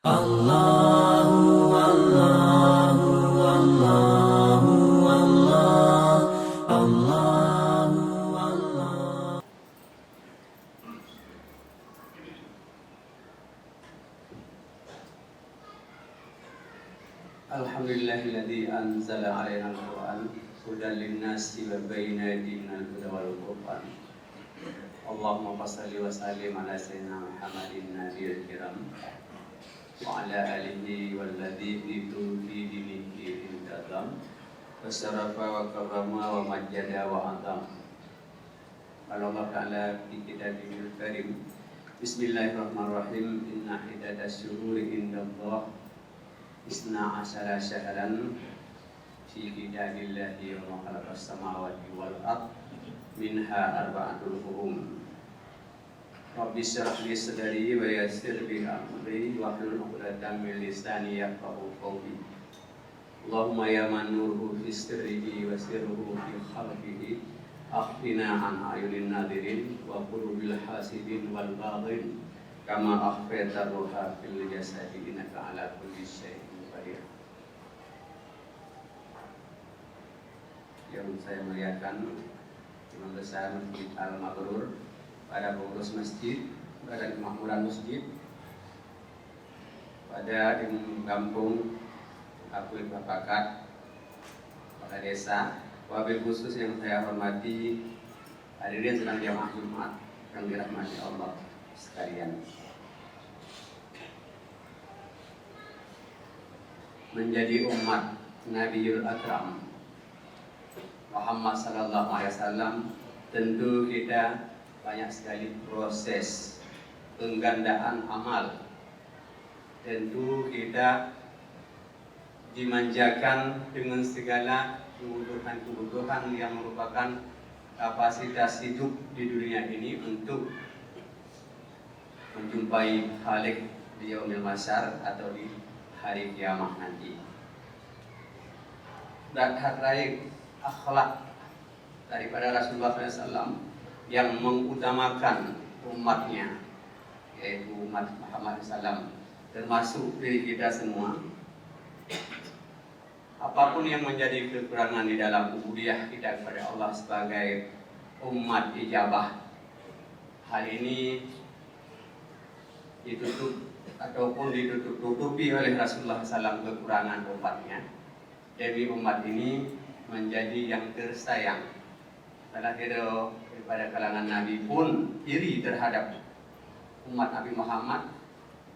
Allahu Allahu Allahu Allah Allahu Allah. Alhamdulillahilladzi anzala 'alaina al-Qur'an hudan lin-nasi wa bayyinatin minal huda wal furqan. Allahumma shalli wa sallim ala sayyidina Muhammadin nabiyil kiram wa ala alihi walladzi fi dinihi intazam wa syarafa wa karrama wa majjada wa azam. Allah Ta'ala fi kitabil karim. Bismillahirrahmanirrahim. Inna iddatas syuhuri indallah Isna asyara syahran fi kitabillahi wa ma khalaqas samawati wal ard minha arba'atul hurum. Rabbi shrah li sadri wa yassir li amri wahlul 'uqdatam min lisani yafqahu qawli. Allahumma ya man nuruhu fi sirrihi wa sirruhu fi khalqihi akhfina an ayunin nadirin wa qulubil hasidin wal baghin kama akhfaita ruha fil jasadi innaka ala kulli syai'in. Yang saya muliakan Imam besar Masjid Al-Mabrur, pada pengurus masjid, pada kemakmuran masjid, pada imam kampung, Abdul Bapakat, pada desa, wabil khusus yang saya hormati hadirin sedang jamaah Jumat yang dirahmati Allah sekalian. Menjadi umat Nabiul Akram Muhammad sallallahu alaihi wasallam, tentu kita banyak sekali proses penggandaan amal. Tentu kita dimanjakan dengan segala kebutuhan-kebutuhan yang merupakan kapasitas hidup di dunia ini untuk menjumpai Khalik di yaumil mahsyar atau di hari kiamat nanti. Dan hak akhlak daripada Rasulullah SAW yang mengutamakan umatnya, yaitu umat Muhammad SAW, termasuk diri kita semua. Apapun yang menjadi kekurangan di dalam ubudiyah kita kepada Allah sebagai umat ijabah, hal ini ditutup ataupun ditutupi oleh Rasulullah SAW kekurangan umatnya. Demi umat ini menjadi yang tersayang. Salah satu daripada kalangan Nabi pun iri terhadap umat Nabi Muhammad,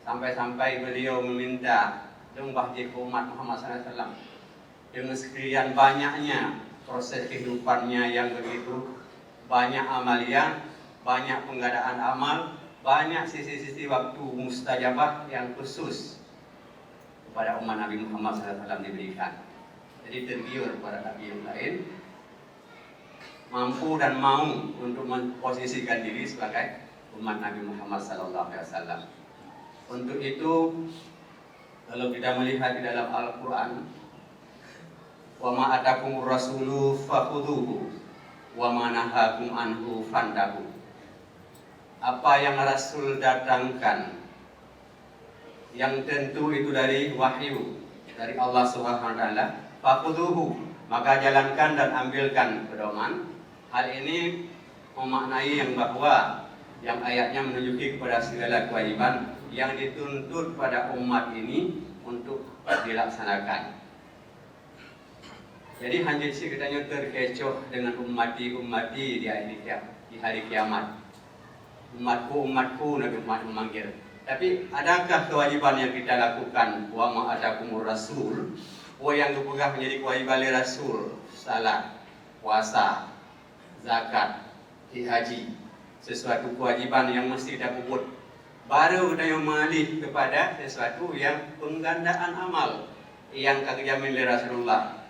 sampai-sampai beliau meminta lembah jika umat Muhammad SAW dengan sekian banyaknya proses kehidupannya yang begitu banyak amalia, banyak penggadaan amal, banyak sisi-sisi waktu mustajabah yang khusus kepada umat Nabi Muhammad SAW diberikan. Jadi tergiur kepada Nabi yang lain, mampu dan mau untuk memposisikan diri sebagai umat Nabi Muhammad SAW. Untuk itu, kalau kita melihat di dalam Al-Quran, wa ma atakumur rasulu fakhuduhu wa ma nahakum anhu fantahu. Apa yang Rasul datangkan, yang tentu itu dari wahyu dari Allah Subhanahu wa taala, fakhuduhu, maka jalankan dan ambilkan pedoman. Hal ini memaknai yang bahwa yang ayatnya menunjuki kepada segala kewajiban yang dituntut pada umat ini untuk dilaksanakan. Jadi hanya sekiranya terkecoh dengan ummati di hari kiamat. Umatku Nabi Muhammad memanggil. Tapi adakah kewajiban yang kita lakukan? Wa ma atakumur rasul, yang dipegang menjadi kewajiban Rasul, salat, puasa, zakat, haji, sesuatu kewajiban yang mesti kita puput. Baru kita yang mengalih kepada sesuatu yang penggandaan amal yang kami jamin oleh Rasulullah.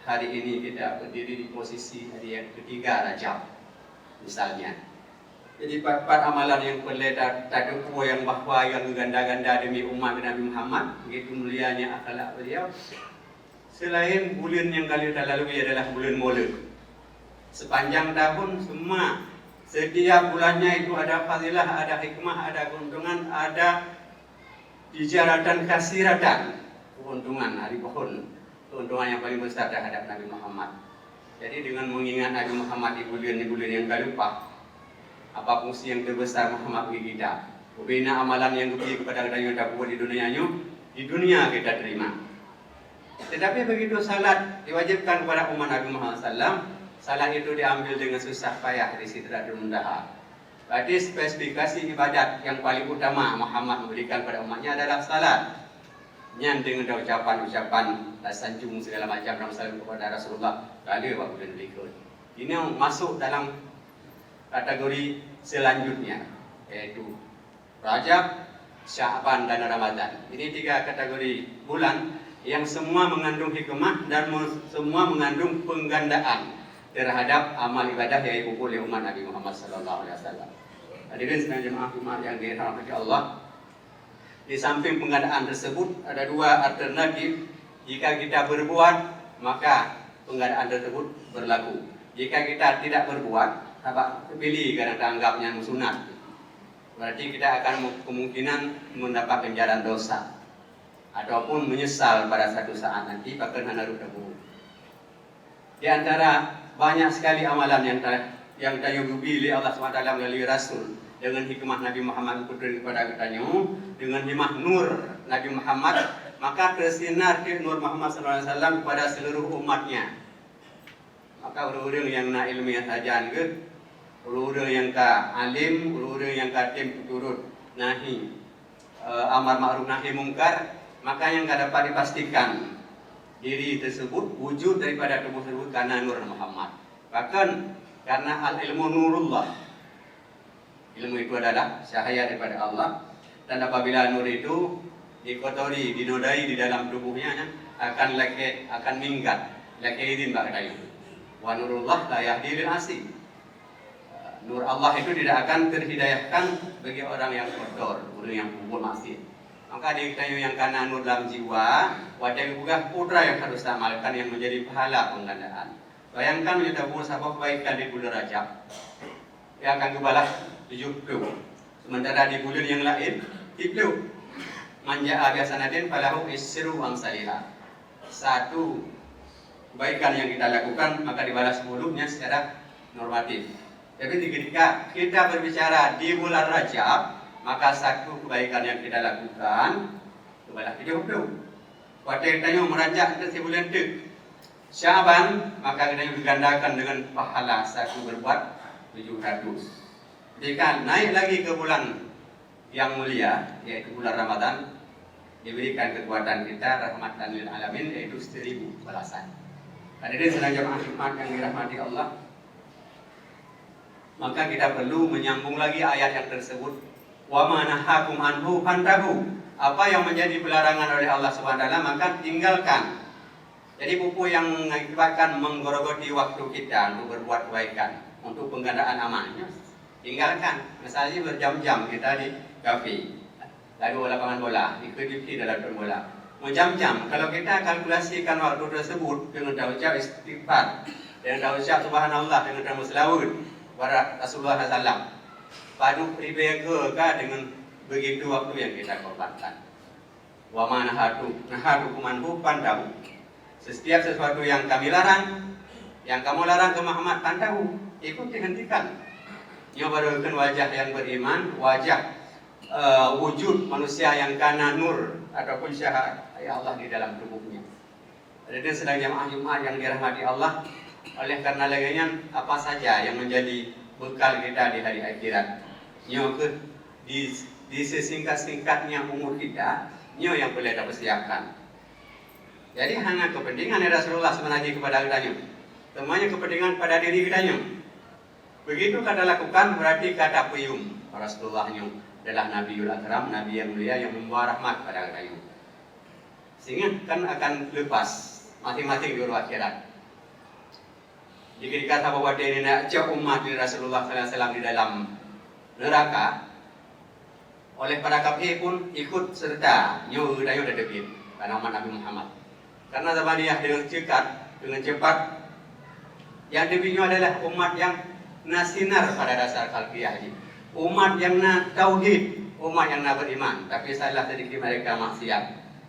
Hari ini kita berdiri di posisi hari yang ketiga Rajab, misalnya. Jadi empat amalan yang terdeku yang bahwa yang ganda-ganda demi umat Nabi Muhammad, begitu mulianya akhlak beliau. Selain bulan yang kali kita lalui adalah bulan Maulid. Sepanjang tahun semua, setiap bulannya itu ada fadilah, ada hikmah, ada keuntungan, ada tijaratan kasiratan, keuntungan hari pohon, keuntungan yang paling besar terhadap Nabi Muhammad. Jadi dengan mengingat Nabi Muhammad di bulan-bulan yang tak lupa, apa fungsi yang terbesar Muhammad bagi kita? Bina amalan yang lebih kepada kita yang tak buat di dunia kita terima. Tetapi begitu salat diwajibkan kepada umat Nabi Muhammad SAW, salat itu diambil dengan susah payah di Sidratul Muntaha. Berarti spesifikasi ibadat yang paling utama Muhammad memberikan kepada umatnya adalah salat. Yang dengan ucapan-ucapan sanjung segala macam dalam salat kepada Rasulullah kali waktu dan berikut. Ini yang masuk dalam kategori selanjutnya, yaitu Rajab, Sya'ban dan Ramadan. Ini 3 kategori bulan yang semua mengandung hikmah dan semua mengandung penggandaan terhadap amal ibadah yang dilakukan oleh umat Nabi Muhammad SAW. Hadirin sekalian jemaah Jumat yang dirahmati Allah, di samping penggandaan tersebut ada 2 alternatif. Jika kita berbuat, maka penggandaan tersebut berlaku. Jika kita tidak berbuat, pilih karena anggapnya sunat, berarti kita akan kemungkinan mendapat ganjaran dosa ataupun menyesal pada satu saat nanti bahkan hanaru tabu. Di antara banyak sekali amalan yang dayubi oleh Allah SWT melalui Rasul dengan hikmah Nabi Muhammad kepada katanya, dengan hikmah nur Nabi Muhammad, maka tersinar nur Muhammad SAW kepada seluruh umatnya. Maka orang-orang yang nak ilmiah saja ke, orang-orang yang ka alim, orang-orang yang ka tim turut nahi amar ma'ruf nahi mungkar, maka yang tak dapat dipastikan diri tersebut wujud daripada tubuh tersebut karena nur Muhammad. Bahkan karena al-ilmu nurullah, ilmu itu adalah cahaya daripada Allah, dan apabila nur itu dikotori, dinodai di dalam tubuhnya, akan minggat, idin bakatanya. Wa nurullah la yahdil asih. Nur Allah itu tidak akan terhidayahkan bagi orang yang kotor, orang yang berbuat maksiat. Maka dikatakan yang karena nur dalam jiwa, wajah juga putra yang harus diamalkan yang menjadi pahala penggandaan. Bayangkan kita buat sabab kebaikan di bulan Rajab, yang akan kebalas 70. Sementara di bulan yang lain 30. Manja biasanatin falahu isru amsalihah. Satu kebaikan yang kita lakukan maka dibalas 10-nya secara normatif. Tapi ketika kita berbicara di bulan Rajab, maka satu kebaikan yang kita lakukan kebalas 30. Pada kita meranjak ke bulan Sya'ban, maka kita digandakan dengan pahala satu berbuat 700. Jika naik lagi ke bulan yang mulia, yaitu bulan Ramadan, diberikan kekuatan kita rahmatan lil alamin, yaitu 1000 balasan. Hadirin sedang jemaah Jumat yang dirahmati Allah, maka kita perlu menyambung lagi ayat yang tersebut. Wa ma nahakum anhu fantahu. Apa yang menjadi pelarangan oleh Allah SWT maka tinggalkan. Jadi buku yang mengakibatkan menggorogoti waktu kita untuk berbuat kebaikan, untuk penggandaan amalnya, tinggalkan. Misalnya berjam-jam kita di kafe, lalu lapangan bola, ikuti dalam bola, berjam-jam. Kalau kita kalkulasikan waktu tersebut dengan ucap istighfar, dengan ucap subhanallah, dengan nama selawat kepada Rasulullah SAW, padu pribega dengan begitu waktu yang kita korbankan. Wa ma nahadukum anhu fantahu. Setiap sesuatu yang kami larang, yang kamu larang ke Muhammad, pantahu, ikuti, hentikan. Nyobarukan wajah yang beriman, wajah wujud manusia yang kana nur ataupun cahaya Allah di dalam tubuhnya. Jadi sedang jemaah Jumat yang dirahmati Allah, oleh karena laginya apa saja yang menjadi bekal kita di hari akhirat. Nyo ke di sesingkat-singkatnya umur kita, nyo yang boleh dapat siapkan. Jadi hanya kepentingan Rasulullah sebenarnya kepada kitanya, semuanya kepentingan pada diri kitanya. Begitu kata lakukan berarti kata puyum Rasulullahnya adalah Nabiul Akram, Nabi yang mulia yang membawa rahmat pada kitanya. Sehingga kan akan lepas masing-masing di akhirat. Jika dikata bahwa dia ini nak cek umat di Rasulullah SAW di dalam neraka, oleh para kafir pun ikut serta nyu dayu dan debit karena umat Nabi Muhammad. Karena zamaniyah dengan cepat, yang debitnya adalah umat yang nasinar pada dasar kalbiyah ini, umat yang na tauhid, umat yang nak beriman, tapi salah sedikit mereka maksiat.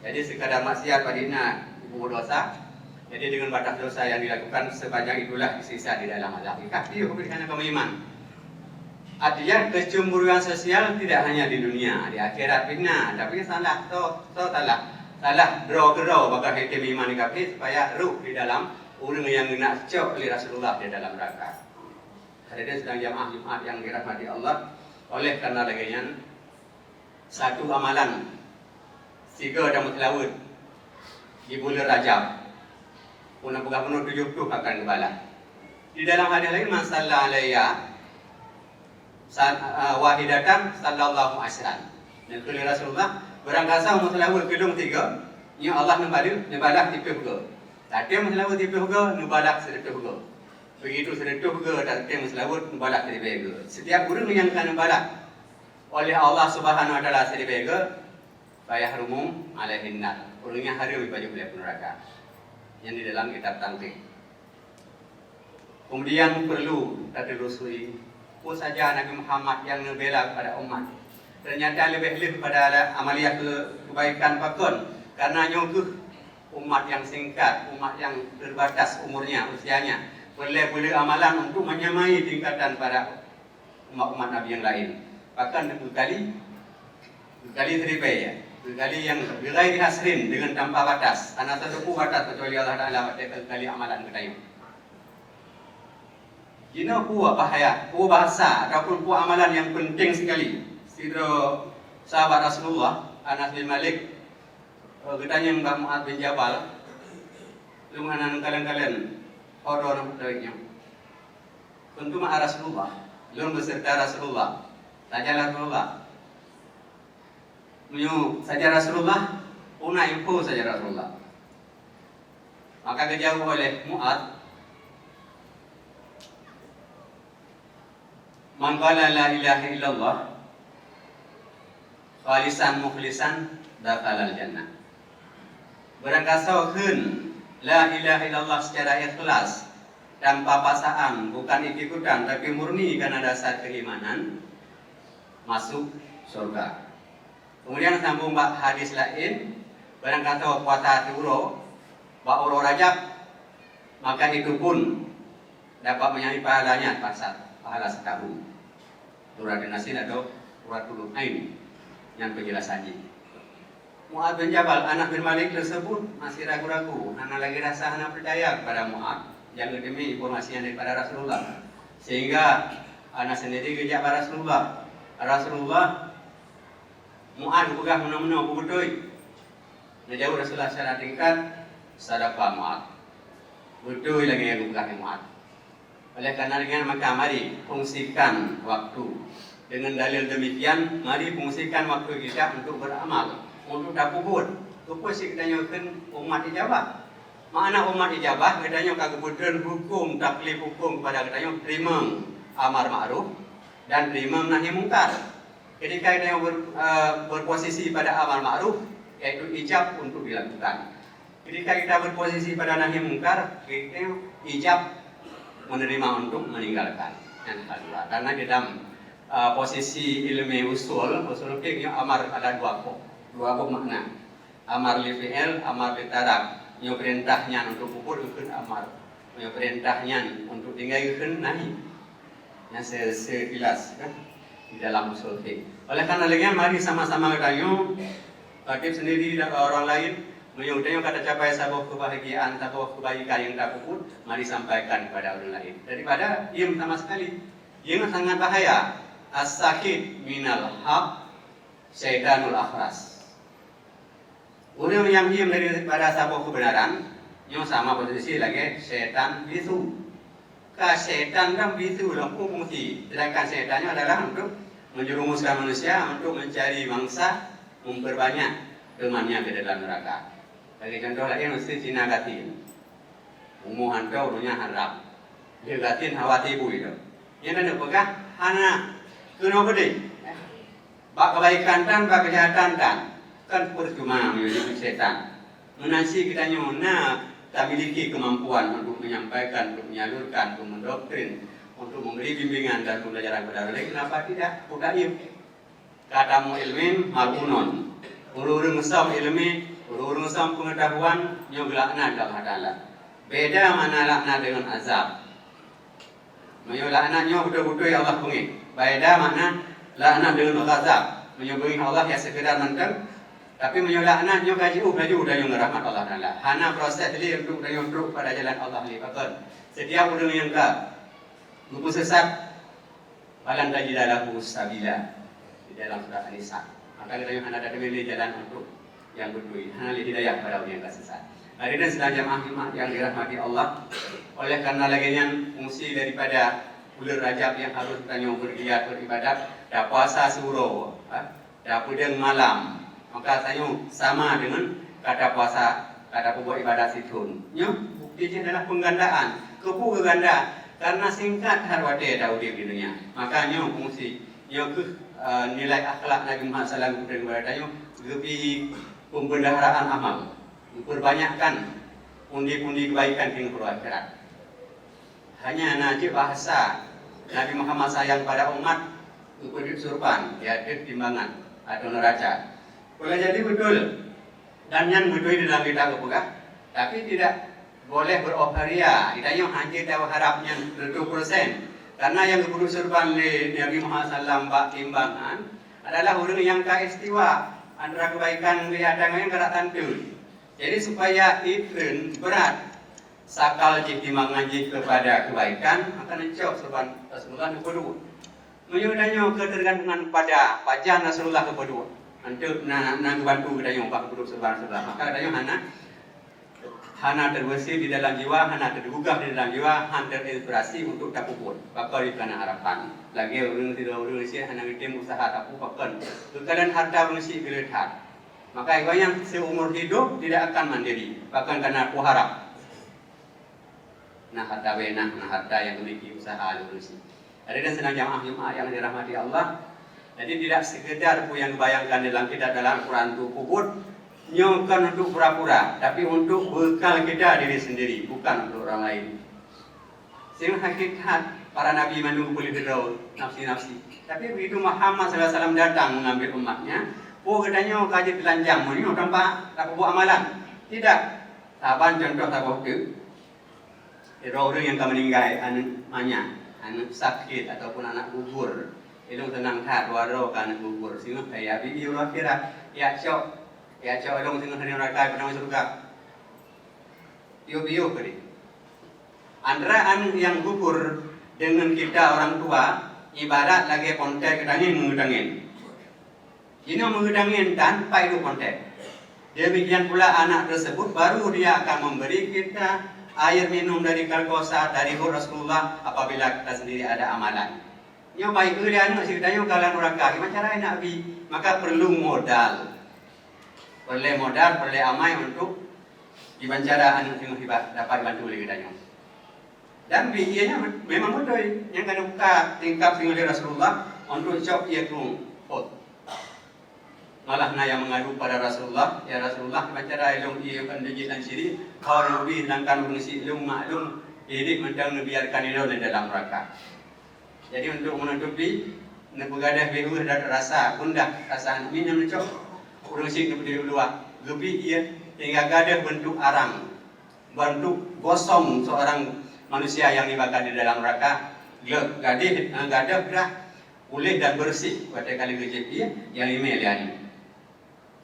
Jadi sekadar maksiat padina ibu dosa. Jadi dengan batas dosa yang dilakukan sebanyak itulah disiksa di dalam azab. Tapi kerana kamu iman. Artinya kecemburuan sosial tidak hanya di dunia, di akhirat pina. Tapi salah draw bakal hitam iman dikapi supaya ruh di dalam orang yang nak cok oleh Rasulullah di dalam neraka. Hadirin sedang jamaah Jumat yang dirahmati Allah. Oleh karena lagian satu amalan tiga dan mutlawud di bulan Rajab punah bukan penuh 70 akan kebala. Di dalam hadis lain masalah alaiya wahidatan sallallahu asran. Dan oleh Rasulullah berangkasa mutlawud kedung tiga nya Allah nembalah tipe huga. Tadi mutlawud tipe huga nembalah sedekah huga. Begitu sedekah huga tadi mutlawud nembalah sedekah huga. Setiap orang yang akan nembalah oleh Allah Subhanahu wa taala sedekah huga fayahrumu alaihin nar. Orangnya haram bagi oleh neraka. Yang di dalam kitab Tangkik. Kemudian perlu ditelusuri apa saja Nabi Muhammad yang membela kepada umat. Ternyata lebih pada amaliyah kebaikan pakon karena nyuguh umat yang singkat, umat yang terbatas umurnya, usianya. Boleh amalan untuk menyamai tingkatan para umat-umat Nabi yang lain. Bahkan berkali seribai ya. Berkali yang berai dihasrin dengan tanpa batas. Karena satu batas kecuali Allah Ta'ala berkali amalan kita. Ini bahaya, bahasa ataupun amalan yang penting sekali. Sidro sahabat Rasulullah Anas bin Malik ketanya Mbak Mu'ad bin Jabal, lu mana kalian horor darinya. Tentu ma'a Rasulullah, lu beserta Rasulullah, saja Rasulullah. Menyu saja Rasulullah, punah info saja Rasulullah. Maka dijawab oleh Mu'ad, man qala la ilaha illallah khalisan mukhlisan dakhalal jannah. Berangkasa khun la ilaha illallah secara ikhlas tanpa paksaan, bukan ikut-ikutan tapi murni karena dasar keimanan, masuk surga. Kemudian sambung hadis lain, berangkasa puasa turo uro Rajab, maka itu pun dapat menyari pahalanya pahala setahun. Surat An-Nasin atau surat Qulub Ain yang penjelasannya. Mu'ad bin Jabal, anak bin Malik tersebut masih ragu-ragu, anak lagi rasa anak percaya kepada Mu'ad yang demi informasi yang daripada Rasulullah. Sehingga anak sendiri kejak pada Rasulullah Mu'ad bukan mana-mana betul. Menjauh Rasulullah secara tingkat sadaqah Mu'ad. Betul lagi yang bukan Mu'ad. Oleh karena dengan maka mari fungsikan waktu. Dengan dalil demikian, mari fungsikan waktu kita untuk beramal, untuk dapur. Apa sih katanya umat ijabah? Mana umat ijabah? Katanya kebutuhan hukum, taklif hukum kepada katanya terima amar ma'ruf dan terima nahi mungkar. Ketika katanya berposisi pada amar ma'ruf, yaitu ijab untuk dilakukan. Ketika kita berposisi pada nahi mungkar, kita ijab menerima untuk meninggalkan. Yang kedua, karena di dalam posisi ilmu usul fikih amar ada dua kok makna. Amar li fi'il, amar li tarab. Yang perintahnya untuk pupur itu amar. Yang perintahnya untuk tinggalkan nahi. Yang sekilas kan di dalam usul fikih. Oleh karena lagi mari sama-sama katanya aktif sendiri dan orang lain menyudahi kata capai sebuah kebahagiaan, sebuah kebaikan yang tak puput, mari sampaikan kepada orang lain. Daripada diam sama sekali, yang sangat bahaya. As-sakit minal haq, syaitanul akhras. Orang yang diam daripada sebuah kebenaran, yang sama posisi lagi syaitan bisu. Syaitan dan bisu dalam fungsi. Sedangkan syaitannya adalah untuk menjerumuskan manusia untuk mencari mangsa, memperbanyak temannya ke dalam neraka. Bagi contoh lain mesti Cina gatin. Umuhan kau dunia harap. Dia gatin hawa tibu itu. Yang ada pegah hana kena gede. Bak kebaikan dan bak kejahatan kan percuma menjadi setan. Menasi kita nyona tak memiliki kemampuan untuk menyampaikan, untuk menyalurkan, untuk mendoktrin, untuk memberi bimbingan dan pembelajaran kepada mereka. Kenapa tidak? Udaim. katamu ilmin mal'unun. Urung ngesam ilmi, urung ngesam pengetahuan, nyo laknat Allah Taala. Beda mana laknat dengan azab. Nyo laknat nyo betul-betul ya Allah bengih. Beda mana laknat dengan azab. Nyo bengih Allah ya sekedar menteng, tapi nyo laknat nyo kaji laju dan nyo ngerahmat Allah Taala. Hana proses dia untuk dan nyo pada jalan Allah li pakon. Setiap orang yang lupa sesat, balan tadi dalam sabila di dalam surah An-Nisa. Maka kita yang hendak memilih jalan untuk yang berdui, hendak hidayah pada orang yang sesat. Hari ini sedang jamaah yang dirahmati Allah. Oleh karena laginya fungsi daripada bulan Rajab yang harus kita bergiat beribadat, dah puasa suruh, dah pudeng malam. Maka saya sama dengan kata puasa, kata buat ibadat situn. Buktinya adalah penggandaan, keganda. Karena singkat harwate tahu di dunia. Makanya fungsi nilai akhlak Nabi Muhammad SAW kepada lebih pembendaharaan amal, perbanyakkan pundi-pundi kebaikan yang berakhirat. Hanya najib bahasa Nabi Muhammad sayang pada umat untuk surban, ya timbangan atau neraca. Boleh jadi betul dan yang betul di dalam kita kepegah, tapi tidak boleh berofaria. Kita yang hanya tahu harapnya 100%. Karena yang guru surban di Nabi Muhammad SAW bak timbangan adalah orang yang kaistiwa antara kebaikan kelihatan yang gerak tentu. Jadi supaya itu berat sakal timbangan kepada kebaikan akan mencok surban Rasulullah kedua. Menyudahnya ketergantungan pada pajan Rasulullah kedua. Untuk nak bantu kita yang bak guru surban Rasulullah. Maka kita yang hana terbersih di dalam jiwa, hana tergugah di dalam jiwa, hana terinspirasi untuk tak puput. Bakal ikana harapan. Lagi orang tidak orang sih hana ngitim usaha tak pupakkan. Kekalian harta orang sih geletar. Maka yang seumur hidup tidak akan mandiri. Bahkan karena aku harap. Nah harta wenah, nah harta yang memiliki usaha orang sih. Ada dan senang jamaah yang dirahmati Allah. Jadi tidak sekedar yang dibayangkan dalam kita dalam Al-Quran itu puput. Bukan untuk pura-pura, tapi untuk bekal kita diri sendiri, bukan untuk orang lain. Sehingga hakikat para nabi menunggu boleh berdoa nafsi-nafsi. Tapi begitu Muhammad SAW datang mengambil umatnya, katanya kaji telanjang, ini tanpa tak buat amalan. Tidak. Taban contoh tak waktu. Orang yang meninggal anak sakit ataupun anak gugur, itu tenang hat waro anak gugur. Sehingga kayak bibi orang kira ya cok. Ya cakap dong tengah hari neraka pernah masuk surga. Bio-bio kali. Antara yang gugur dengan kita orang tua ibarat lagi kontak ketangin mengudangin. Ini mengudangin tanpa itu kontak. Demikian pula anak tersebut baru dia akan memberi kita air minum dari kalkosa dari Rasulullah apabila kita sendiri ada amalan. Ini baik dia anak ceritanya kalian neraka. Gimana cara nak bi? Maka perlu modal. Perlu modal, perlu amai untuk dibancara anu yang dapat bantu oleh kita. Dan biayanya memang betul. Yang kena buka tingkap oleh Rasulullah untuk cok ia pot. Malah yang mengadu pada Rasulullah, ya Rasulullah dibancara ilmu ia akan dijitan siri. Kalau nabi langkan mengisi ilmu maklum, ini mentang biarkan itu di dalam neraka. Jadi untuk menutupi nebugadah behu dan rasa kundah rasa minum cok. Orang sih berdiri luar, lebih ia hingga gadah bentuk arang, bentuk gosong seorang manusia yang dibakar di dalam neraka. Gadah dah pulih dan bersih pada kali kecil ia yang email ini.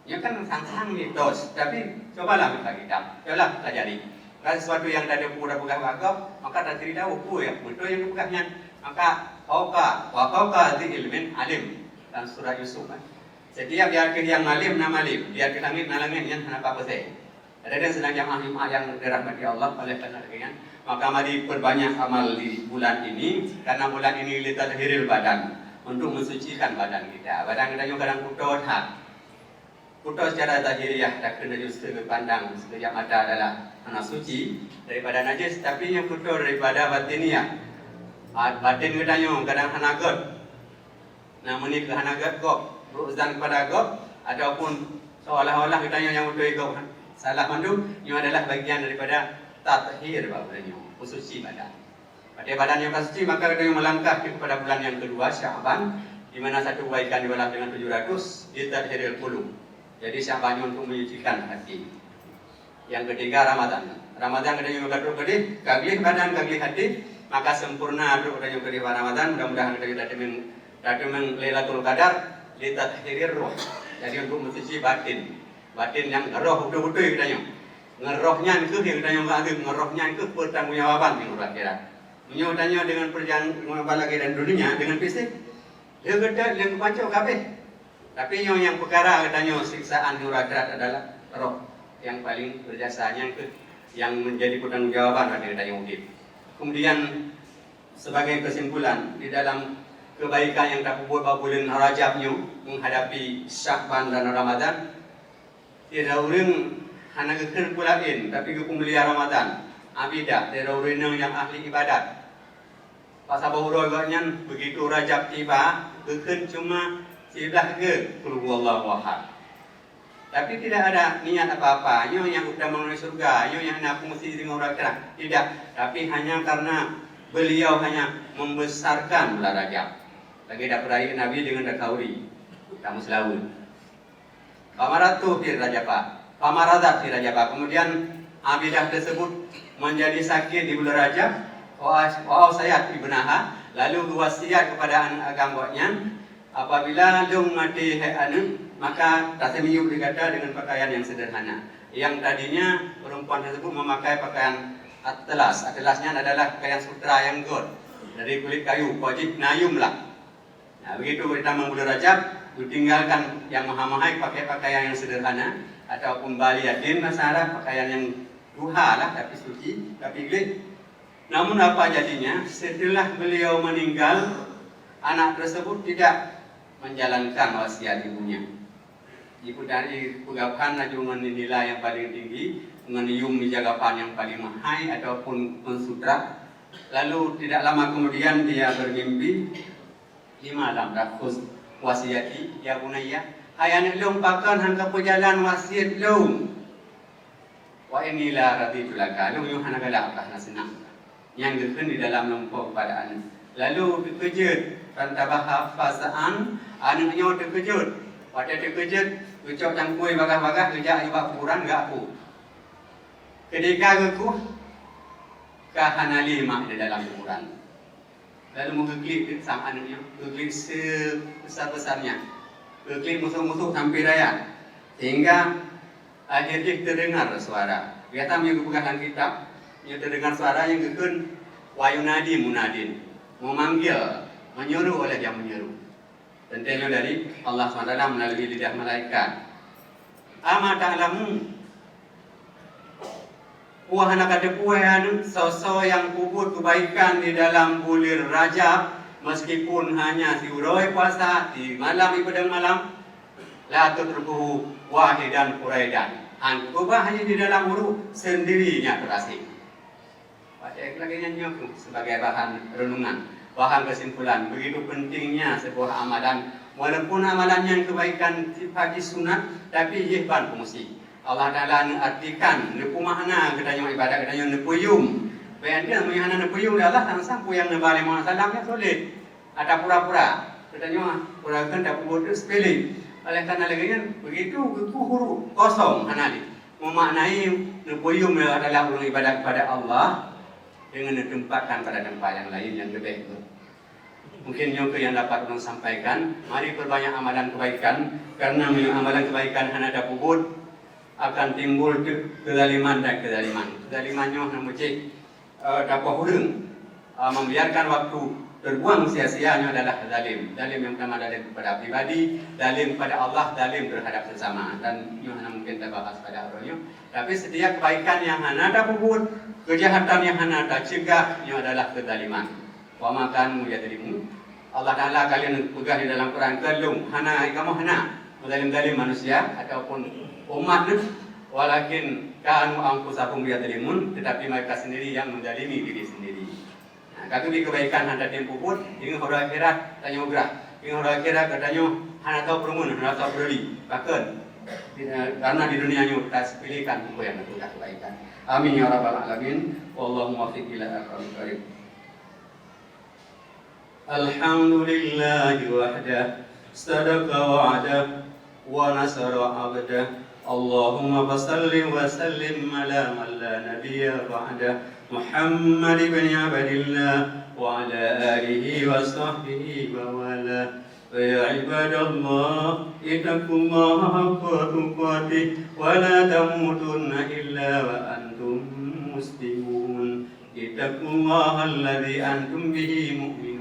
Ia kan sang-sang mitos, tapi cobalah kita, cobalah pelajari. Kalau sesuatu yang ada pura-pura agak, maka tak cerita ya betul yang dibukanya. Maka kau di ilmin alim dan surah Yusuf. Setiap yakin yang alim nama alim, dia ke langit nalangin yang kenapa besar. Ada dan sedang jamaah yang dirahmati Allah oleh karena demikian, maka mari perbanyak amal di bulan ini karena bulan ini kita tahiril badan untuk mensucikan badan kita. Badan kita juga kadang putus hak. Putus secara zahiriah tak kena justru pandang setiap mata adalah anak suci daripada najis, tapi yang putus daripada batiniah. Batin kita kadang hanagat. Namun ini hanagat kok. Berurusan kepada God ataupun seolah-olah kitanya yang betul God salah mandu, ini adalah bagian daripada tathir badannya, suci badan. Pada badan yang suci maka kita melangkah kepada bulan yang kedua Syaban di mana satu kebaikan dibalas dengan 700 di tathiril qulub. Jadi siapanya untuk menyucikan hati. Yang ketiga Ramadan. Ramadan kadang juga gede, kagli badan, kagli hati, maka sempurna doa kadang gede Ramadan. Mudah-mudahan kita datang Lailatul Qadar di tathirir roh. Jadi untuk mensuci batin. Batin yang roh betul-betul katanya. Ngerohnya itu yang katanya agak ngerohnya itu pertanggungjawaban yang akhirat. Menyodanya dengan perjalanan lagi dan dunia dengan fisik. Dia kata yang kepancau kabeh. Tapi yang perkara katanya siksaan di akhirat adalah roh yang paling berjasanya yang menjadi pertanggungjawaban pada katanya wujud. Kemudian sebagai kesimpulan di dalam kebaikan yang tak buat bulan Rajabnya menghadapi Syakban dan Ramadan, tidak orang hanya kekal pulain, tapi kemulia Ramadan. Abidah, tidak orang yang ahli ibadat. Pasal bahawa agaknya begitu Rajab tiba, kekal cuma silah ke Qul huwallahu ahad. Tapi tidak ada niat apa-apa. Yang sudah menuju surga, yang nak mesti dengan orang kira. Tidak, tapi hanya karena beliau hanya membesarkan bulan Rajab. Lagi dapat dari Nabi dengan dakauri, kamu selalu. Pamaratu fi Rajab. Pamaradat fi Rajab. Kemudian abidah tersebut menjadi sakit di bulan Rajab. Sayat ibnaha, lalu wasiat kepada anak agamanya, apabila dong mati anu, maka tasmiyub dikata dengan pakaian yang sederhana. Yang tadinya perempuan tersebut memakai pakaian atlas. Atlasnya adalah pakaian sutra yang gold dari kulit kayu, wajib nayumlah. Nah, begitu kita bulan Rajab, ditinggalkan yang mahal-mahal pakai pakaian yang sederhana ataupun baliyadin masalah pakaian yang duha lah, tapi suci, tapi glit. Namun apa jadinya? Setelah beliau meninggal, anak tersebut tidak menjalankan wasiat ibunya. Ibu dari pegapan dengan nilai yang paling tinggi, dengan yum dijagapan yang paling mahal ataupun mensutra. Lalu tidak lama kemudian dia bermimpi di malam rakus wasiati, ya bunayya, ayat lum pakan hangka perjalanan wasiat lum. Wa inilah raditu laka, lum yung hanagala apa senang. Yang gekun di dalam lempok pada anak. Lalu terkejut, rantabah hafazaan, anaknya terkejut. Pada terkejut, ucap cangkui bagah-bagah, kerja ibak kurang gak aku. Ketika aku kahana lima di dalam ukuran. Lalu mengeklik sang anaknya, mengeklik sebesar-besarnya. Mengeklik musuh-musuh sampai raya. Sehingga akhirnya terdengar suara. Kita menyebutkan kitab, yang terdengar suara yang gekun wayunadi munadin. Memanggil, menyuruh oleh yang menyuruh. Tentunya dari Allah SWT melalui lidah malaikat. Ama ta'lamu wahana kata puan sosok yang kubur kebaikan di dalam bulan Rajab, meskipun hanya diuroi puasa di malam ibadah malam, la tutrukuhu wahidan quraidan. Kubah hanya di dalam huruf sendirinya terasing. Baca lagi nyanyi sebagai bahan renungan. Bahan kesimpulan, begitu pentingnya sebuah amalan. Walaupun amalan yang kebaikan pagi sunat, tapi ihban fungsi. Allah Ta'ala artikan, nepu makna katanya ibadat, katanya nepu yum. Bayan dia menghana nepu yum, Allah tak sampu yang nebalik salamnya sulit. Ada pura-pura, katanya pura-pura tak buat sepele. Oleh karena lagi begitu, huruf kosong hanali. Memaknai nepu yum adalah urung ibadat kepada Allah, dengan ditempatkan pada tempat yang lain yang lebih. Mungkin yang dapat orang sampaikan, mari perbanyak amalan kebaikan, karena amalan kebaikan hanya ada puput, akan timbul kezaliman dan kezaliman. Kezalimannya memuji dapat hurung, membiarkan waktu terbuang sia-sianya adalah zalim. Zalim yang pertama zalim kepada pribadi, zalim kepada Allah, zalim terhadap sesama. Dan ini hanya mungkin kita bahas pada orangnya. Tapi setiap kebaikan yang hanya ada puput, kejahatan yang hanya ada cegah, ini adalah kezaliman. Wa makan mujadilimu. Allah Ta'ala kalian pegang di dalam Quran kelum hana kamu hana zalim-zalim manusia ataupun umat walakin kanu anfusakum yadlimun, tetapi mereka sendiri yang menzalimi diri sendiri. Nah, kalau di kebaikan ada tempo pun dengan orang akhirat tanya ugrah. Dengan orang akhirat katanya hana tahu perumun, hana tahu beri. Bahkan karena di dunianya kita pilihkan apa yang kita kebaikan. Amin ya rabbal alamin. Wallahu muwaffiq ila aqwamit thoriq. الحمد لله وحده صدق وعده ونصر عبده اللهم صل وسلم على من لا نبي بعده محمد بن عبد الله وعلى آله وصحبه ووالاه فيا عباد الله اتقوا الله حق تقاته ولا تموتن إلا وأنتم مسلمون اتقوا الله الذي أنتم به مؤمنون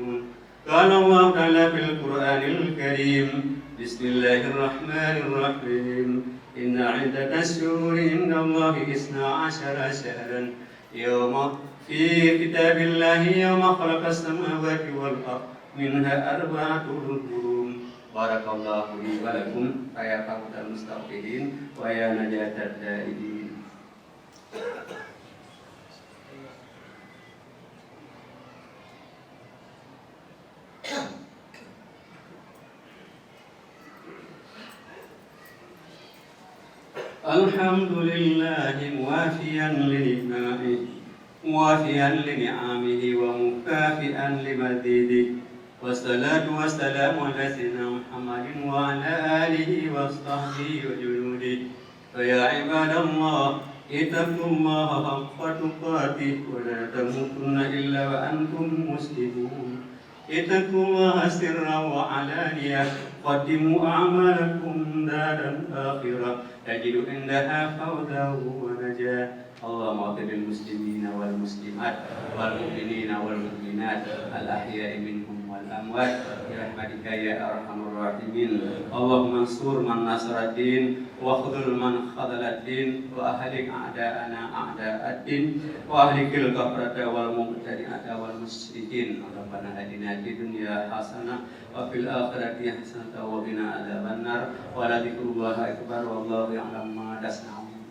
قال الله تعالى في القرآن الكريم بسم الله الرحمن الرحيم إن عدة الشهور عند الله 12 شهرا يوم في كتاب الله يوم خلق السماوات والأرض منها 4 حرم بارك الله لي ولكم فيا فوز المستغفرين ويا نجاة التائبين. الحمد لله موافيا لنعمه موافيا لنعمه ومكافئا لمزيده والصلاة والسلام على سيدنا محمد وعلى آله وصحبه وجنوده فيا عباد الله اتقوا الله حق تقاته ولا تموتن إلا وأنتم مسلمون اتقوا الله سرا وعلانية قدموا أعمالكم دارا آخرة تجد عندها فوزا ونجاة اللهم اغفر للمسلمين والمسلمات والمؤمنين والمؤمنات الأحياء منهم والأموات برحمتك يا أرحم الراحمين اللهم انصر من نصر الدين واخذل من خذل الدين وأهلك أعداءنا أعداء الدين وأهلك الكفرة والمبتدعة والمشركين ربنا آتنا في الدنيا حسنة وفي الآخرة حسنة وقنا عذاب النار ولذكر الله أكبر والله يعلم ما تصنعون.